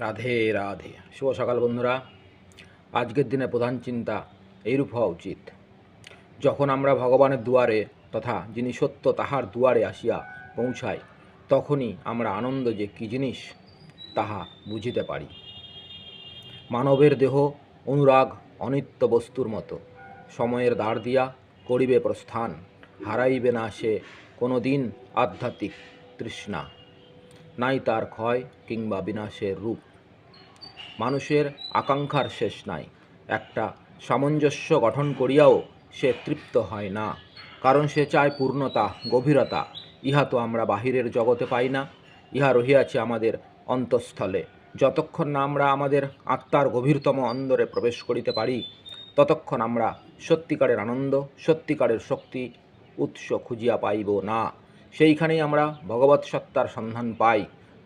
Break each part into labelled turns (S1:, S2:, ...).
S1: রাধে রাধে। শুভ সকাল বন্ধুরা। আজকের দিনে প্রধান চিন্তা এইরূপ হওয়া উচিত, যখন আমরা ভগবানের দুয়ারে তথা যিনি সত্য তাহার দুয়ারে আসিয়া পৌঁছাই, তখনই আমরা আনন্দ যে কী জিনিস তাহা বুঝিতে পারি। মানবের দেহ অনুরাগ অনিত্য বস্তুর মতো, সময়ের দ্বার দিয়া করিবে প্রস্থান, হারাইবে না সে কোনো দিন আধ্যাত্মিক তৃষ্ণা, নাই তার ক্ষয় কিংবা বিনাশের রূপ। মানুষের আকাঙ্ক্ষার শেষ নাই, একটা সামঞ্জস্য গঠন করিয়াও সে তৃপ্ত হয় না, কারণ সে চায় পূর্ণতা, গভীরতা। ইহা তো আমরা বাহিরের জগতে পাই না, ইহা রহিয়াছে আমাদের অন্তঃস্থলে। যতক্ষণ না আমরা আমাদের আত্মার গভীরতম অন্দরে প্রবেশ করিতে পারি, ততক্ষণ আমরা সত্যিকারের আনন্দ, সত্যিকারের শক্তি উৎস খুঁজিয়া পাইব না। সেইখানেই আমরা ভগবৎ সত্তার সন্ধান পাই।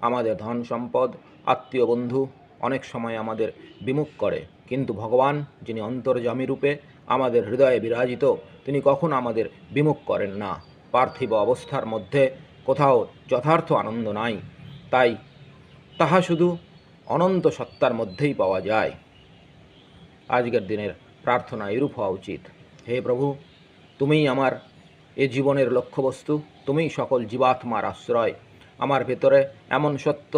S1: আমাদের ধন সম্পদ, আত্মীয় বন্ধু অনেক সময় আমাদের বিমুখ করে, কিন্তু ভগবান যিনি অন্তর্যামী রূপে আমাদের হৃদয়ে বিরাজিত, তিনি কখনো আমাদের বিমুখ করেন না। পার্থিব অবস্থার মধ্যে কোথাও যথার্থ আনন্দ নাই, তাই তাহা শুধু অনন্ত সত্তার মধ্যেই পাওয়া যায়। আজকের দিনের প্রার্থনা এরূপ হওয়া উচিত, হে প্রভু, তুমিই আমার এ জীবনের লক্ষ্যবস্তু, তুমিই সকল জীবাত্মার আশ্রয়। আমার ভেতরে এমন সত্য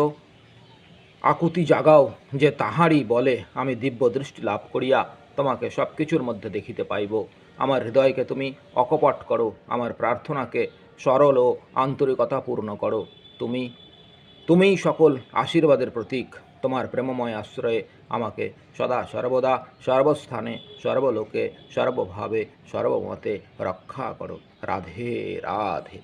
S1: আকুতি জাগাও যে তাহারই বলে আমি দিব্য দৃষ্টি লাভ করিয়া তোমাকে সব কিছুর মধ্যে দেখিতে পাইব। আমার হৃদয়কে তুমি অকপট করো, আমার প্রার্থনাকে সরল ও আন্তরিকতাপূর্ণ করো। তুমিই সকল আশীর্বাদের প্রতীক। তোমার প্রেমময় আশ্রয়ে আমাকে সদা সর্বদা সর্বস্থানে সর্বলোকে সর্বভাবে সর্বমতে রক্ষা করো। রাধে রাধে।